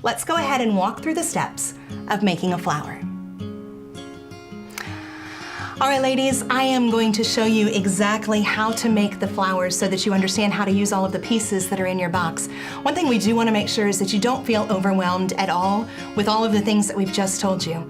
Let's go ahead and walk through the steps of making a flower. All right, ladies, I am going to show you exactly how to make the flowers so that you understand how to use all of the pieces that are in your box. One thing we do want to make sure is that you don't feel overwhelmed at all with all of the things that we've just told you.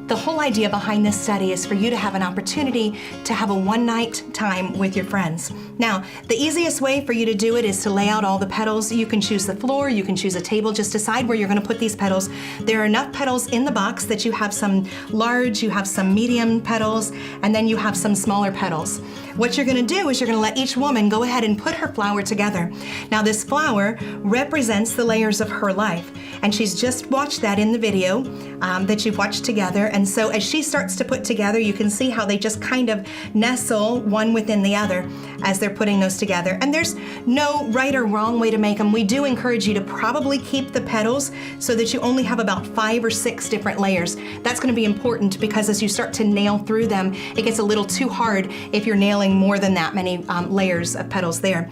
The whole idea behind this study is for you to have an opportunity to have a one-night time with your friends. Now, the easiest way for you to do it is to lay out all the petals. You can choose the floor, you can choose a table, just decide where you're gonna put these petals. There are enough petals in the box that you have some large, you have some medium petals, and then you have some smaller petals. What you're gonna do is you're gonna let each woman go ahead and put her flower together. Now, this flower represents the layers of her life, and she's just watched that in the video that you've watched together. And so as she starts to put together, you can see how they just kind of nestle one within the other as they're putting those together. And there's no right or wrong way to make them. We do encourage you to probably keep the petals so that you only have about 5 or 6 different layers. That's gonna be important because as you start to nail through them, it gets a little too hard if you're nailing more than that many layers of petals there.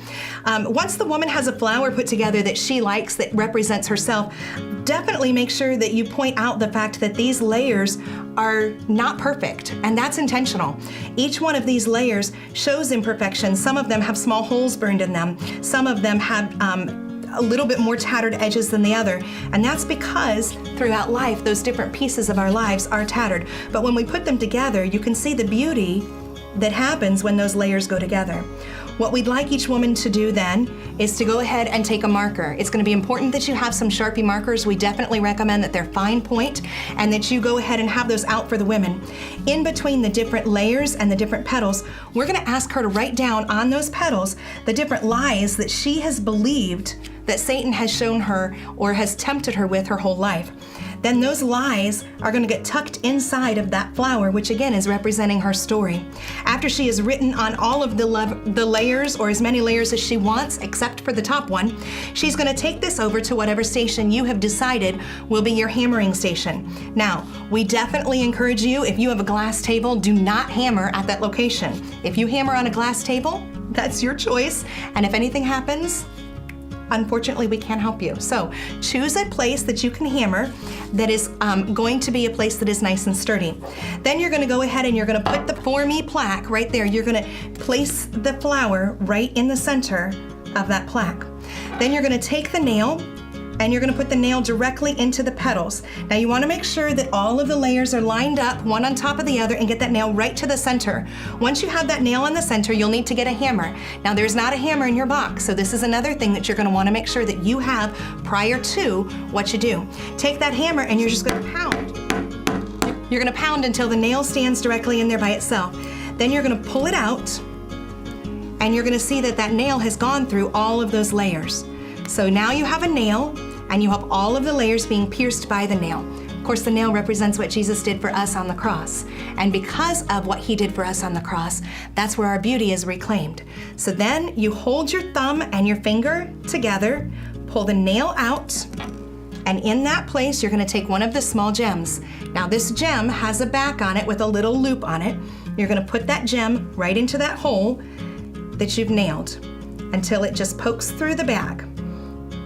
Once the woman has a flower put together that she likes, that represents herself, definitely make sure that you point out the fact that these layers are not perfect, and that's intentional. Each one of these layers shows imperfections. Some of them have small holes burned in them. Some of them have a little bit more tattered edges than the other, and that's because throughout life, those different pieces of our lives are tattered. But when we put them together, you can see the beauty that happens when those layers go together. What we'd like each woman to do then is to go ahead and take a marker. It's going to be important that you have some Sharpie markers. We definitely recommend that they're fine point and that you go ahead and have those out for the women. In between the different layers and the different petals, we're going to ask her to write down on those petals the different lies that she has believed that Satan has shown her or has tempted her with her whole life. Then those lies are going to get tucked inside of that flower, which again is representing her story. After she has written on all of the layers, or as many layers as she wants, except for the top one, she's going to take this over to whatever station you have decided will be your hammering station. Now, we definitely encourage you, if you have a glass table, do not hammer at that location. If you hammer on a glass table, that's your choice, and if anything happens, unfortunately, we can't help you. So choose a place that you can hammer that is going to be a place that is nice and sturdy. Then you're gonna go ahead and you're gonna put the For Me plaque right there. You're gonna place the flower right in the center of that plaque. Then you're gonna take the nail and you're gonna put the nail directly into the petals. Now you wanna make sure that all of the layers are lined up, one on top of the other, and get that nail right to the center. Once you have that nail in the center, you'll need to get a hammer. Now there's not a hammer in your box, so this is another thing that you're gonna wanna make sure that you have prior to what you do. Take that hammer and you're just gonna pound. You're gonna pound until the nail stands directly in there by itself. Then you're gonna pull it out, and you're gonna see that that nail has gone through all of those layers. So now you have a nail, and you have all of the layers being pierced by the nail. Of course, the nail represents what Jesus did for us on the cross. And because of what he did for us on the cross, that's where our beauty is reclaimed. So then you hold your thumb and your finger together, pull the nail out, and in that place, you're gonna take one of the small gems. Now this gem has a back on it with a little loop on it. You're gonna put that gem right into that hole that you've nailed until it just pokes through the bag.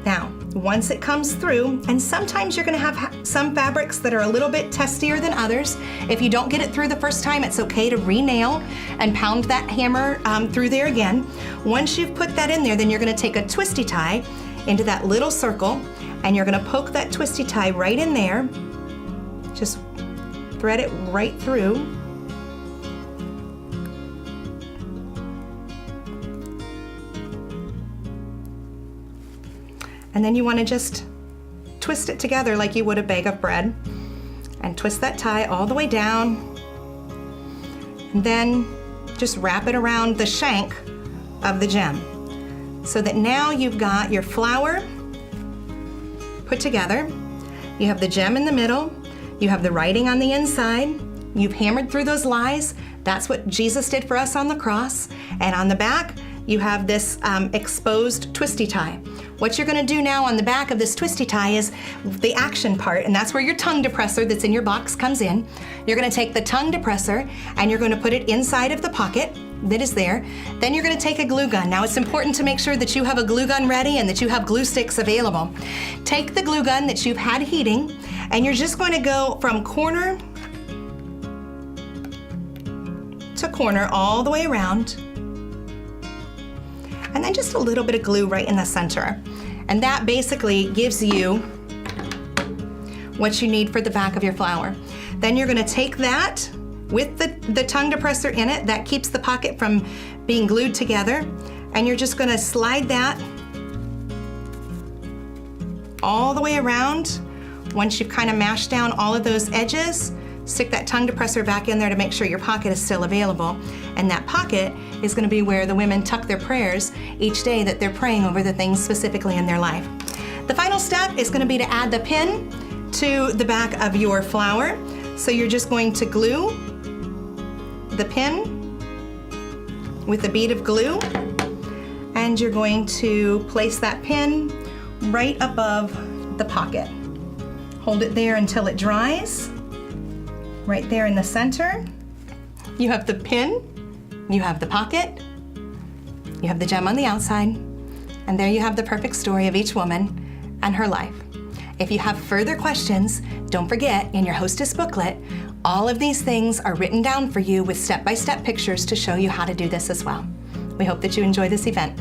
Now, once it comes through, and sometimes you're gonna have some fabrics that are a little bit testier than others. If you don't get it through the first time, it's okay to re-nail and pound that hammer through there again. Once you've put that in there, then you're gonna take a twisty tie into that little circle, and you're gonna poke that twisty tie right in there. Just thread it right through. And then you want to just twist it together like you would a bag of bread, and twist that tie all the way down, and then just wrap it around the shank of the gem so that now you've got your flower put together. You have the gem in the middle, you have the writing on the inside, you've hammered through those lies. That's what Jesus did for us on the cross. And on the back, you have this exposed twisty tie. What you're gonna do now on the back of this twisty tie is the action part, and that's where your tongue depressor that's in your box comes in. You're gonna take the tongue depressor and you're gonna put it inside of the pocket, that is there. Then you're gonna take a glue gun. Now it's important to make sure that you have a glue gun ready and that you have glue sticks available. Take the glue gun that you've had heating, and you're just going to go from corner to corner all the way around. And then just a little bit of glue right in the center. And that basically gives you what you need for the back of your flower. Then you're gonna take that with the tongue depressor in it, that keeps the pocket from being glued together, and you're just gonna slide that all the way around. Once you've kind of mashed down all of those edges, stick that tongue depressor back in there to make sure your pocket is still available. And that pocket is gonna be where the women tuck their prayers each day that they're praying over the things specifically in their life. The final step is gonna be to add the pin to the back of your flower. So you're just going to glue the pin with a bead of glue, and you're going to place that pin right above the pocket. Hold it there until it dries, right there in the center. You have the pin, you have the pocket, you have the gem on the outside, and there you have the perfect story of each woman and her life. If you have further questions, don't forget, in your hostess booklet, all of these things are written down for you with step-by-step pictures to show you how to do this as well. We hope that you enjoy this event.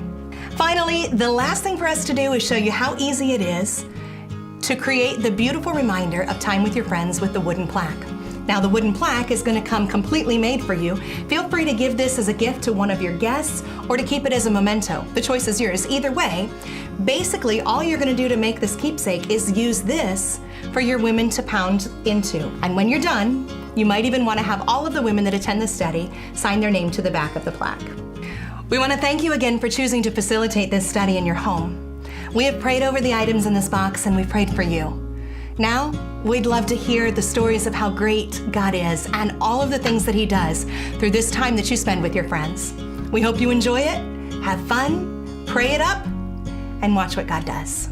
Finally, the last thing for us to do is show you how easy it is to create the beautiful reminder of time with your friends with the wooden plaque. Now, the wooden plaque is going to come completely made for you. Feel free to give this as a gift to one of your guests or to keep it as a memento. The choice is yours. Either way, basically all you're going to do to make this keepsake is use this for your women to pound into. And when you're done, you might even want to have all of the women that attend the study sign their name to the back of the plaque. We want to thank you again for choosing to facilitate this study in your home. We have prayed over the items in this box, and we've prayed for you. Now, we'd love to hear the stories of how great God is and all of the things that He does through this time that you spend with your friends. We hope you enjoy it, have fun, pray it up, and watch what God does.